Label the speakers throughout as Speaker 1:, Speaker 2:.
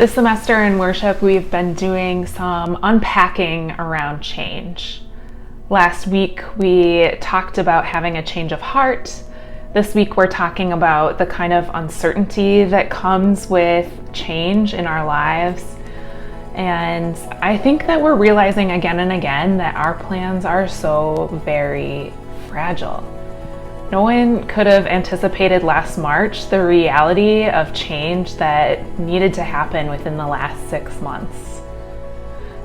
Speaker 1: This semester in worship, we've been doing some unpacking around change. Last week, we talked about having a change of heart. This week, we're talking about the kind of uncertainty that comes with change in our lives. And I think that we're realizing again and again that our plans are so very fragile. No one could have anticipated last March the reality of change that needed to happen within the last 6 months.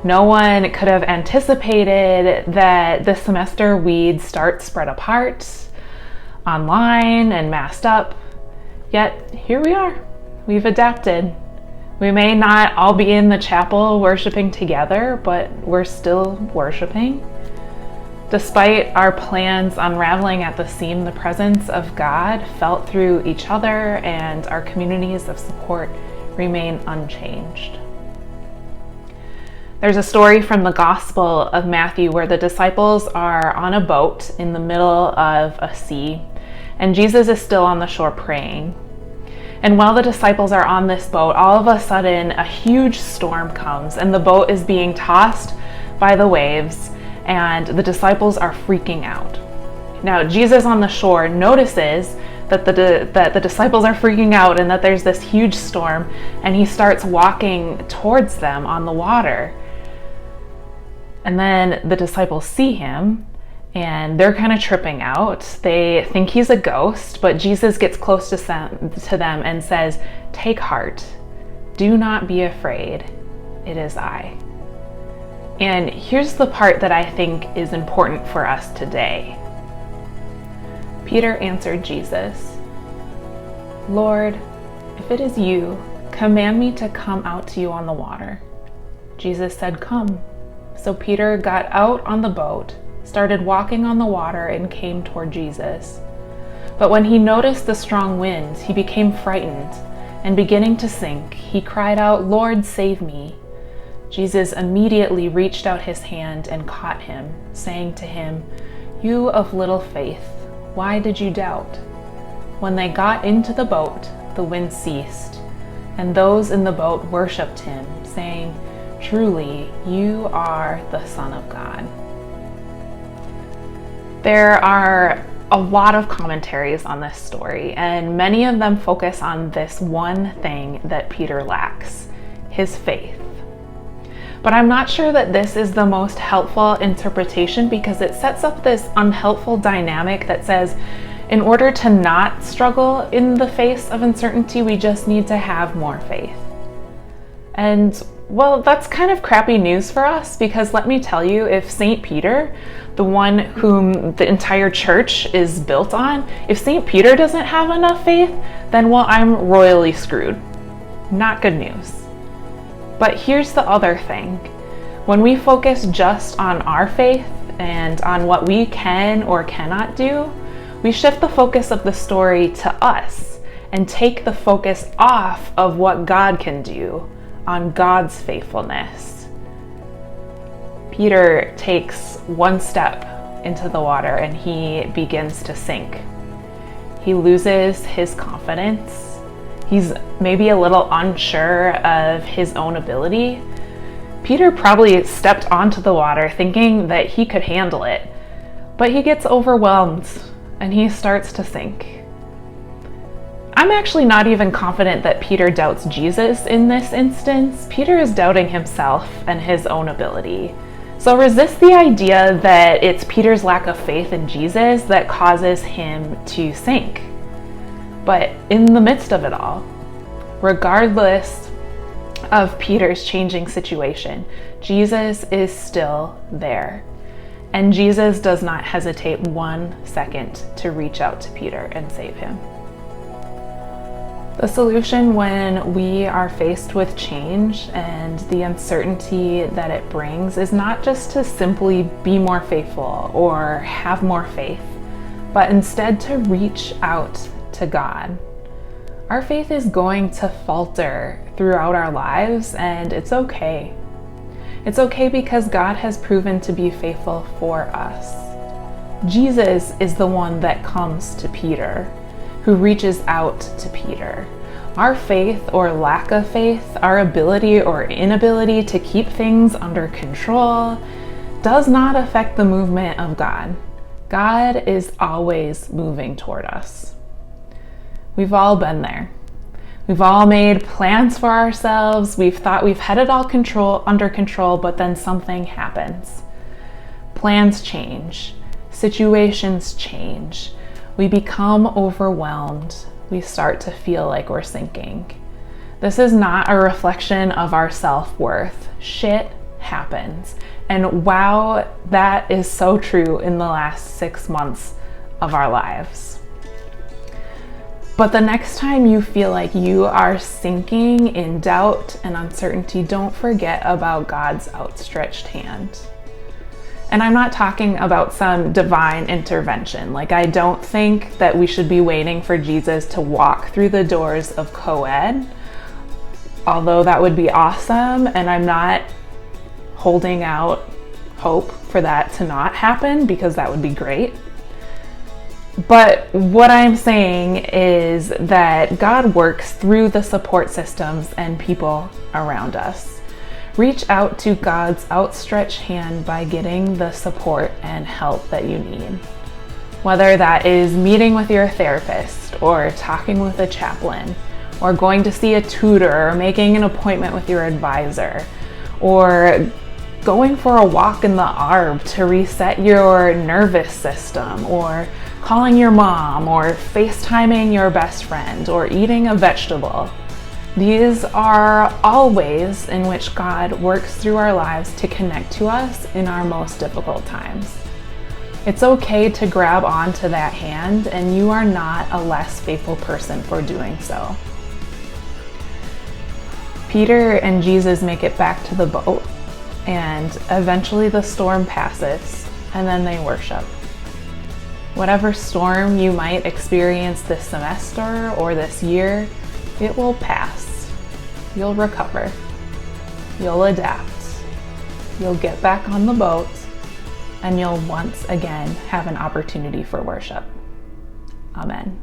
Speaker 1: No one could have anticipated that this semester we'd start spread apart, online and masked up. Yet here we are. We've adapted. We may not all be in the chapel worshiping together, but we're still worshiping. Despite our plans unraveling at the seam, the presence of God felt through each other, and our communities of support remain unchanged. There's a story from the Gospel of Matthew where the disciples are on a boat in the middle of a sea, and Jesus is still on the shore praying. And while the disciples are on this boat, all of a sudden a huge storm comes, and the boat is being tossed by the waves, and the disciples are freaking out. Now, Jesus on the shore notices that the disciples are freaking out and that there's this huge storm, and he starts walking towards them on the water. And then the disciples see him, and they're kind of tripping out. They think he's a ghost, but Jesus gets close to them and says, "Take heart. Do not be afraid. It is I." And here's the part that I think is important for us today. Peter answered Jesus, "Lord, if it is you, command me to come out to you on the water." Jesus said, "Come." So Peter got out on the boat, started walking on the water, and came toward Jesus. But when he noticed the strong wind, he became frightened, and beginning to sink, he cried out, "Lord, save me." Jesus immediately reached out his hand and caught him, saying to him, "You of little faith, why did you doubt?" When they got into the boat, the wind ceased, and those in the boat worshipped him, saying, "Truly, you are the Son of God." There are a lot of commentaries on this story, and many of them focus on this one thing that Peter lacks: his faith. But I'm not sure that this is the most helpful interpretation, because it sets up this unhelpful dynamic that says, in order to not struggle in the face of uncertainty, we just need to have more faith. And well, that's kind of crappy news for us, because let me tell you, if St. Peter, the one whom the entire church is built on, if St. Peter doesn't have enough faith, then well, I'm royally screwed. Not good news. But here's the other thing. When we focus just on our faith and on what we can or cannot do, we shift the focus of the story to us and take the focus off of what God can do, on God's faithfulness. Peter takes one step into the water and he begins to sink. He loses his confidence. He's maybe a little unsure of his own ability. Peter probably stepped onto the water thinking that he could handle it, but he gets overwhelmed and he starts to sink. I'm actually not even confident that Peter doubts Jesus in this instance. Peter is doubting himself and his own ability. So resist the idea that it's Peter's lack of faith in Jesus that causes him to sink. But in the midst of it all, regardless of Peter's changing situation, Jesus is still there. And Jesus does not hesitate 1 second to reach out to Peter and save him. The solution when we are faced with change and the uncertainty that it brings is not just to simply be more faithful or have more faith, but instead to reach out to God. Our faith is going to falter throughout our lives, and it's okay. It's okay because God has proven to be faithful for us. Jesus is the one that comes to Peter, who reaches out to Peter. Our faith or lack of faith, our ability or inability to keep things under control, does not affect the movement of God. God is always moving toward us. We've all been there. We've all made plans for ourselves. We've thought we've had it all under control, but then something happens. Plans change. Situations change. We become overwhelmed. We start to feel like we're sinking. This is not a reflection of our self-worth. Shit happens. And wow, that is so true in the last 6 months of our lives. But the next time you feel like you are sinking in doubt and uncertainty, don't forget about God's outstretched hand. And I'm not talking about some divine intervention. Like, I don't think that we should be waiting for Jesus to walk through the doors of co-ed, although that would be awesome, and I'm not holding out hope for that to not happen, because that would be great. But what I'm saying is that God works through the support systems and people around us. Reach out to God's outstretched hand by getting the support and help that you need. Whether that is meeting with your therapist, or talking with a chaplain, or going to see a tutor, or making an appointment with your advisor, or going for a walk in the arbor to reset your nervous system, or calling your mom, or FaceTiming your best friend, or eating a vegetable. These are all ways in which God works through our lives to connect to us in our most difficult times. It's okay to grab onto that hand, and you are not a less faithful person for doing so. Peter and Jesus make it back to the boat, and eventually the storm passes, and then they worship. Whatever storm you might experience this semester or this year, it will pass. You'll recover. You'll adapt. You'll get back on the boat, and you'll once again have an opportunity for worship. Amen.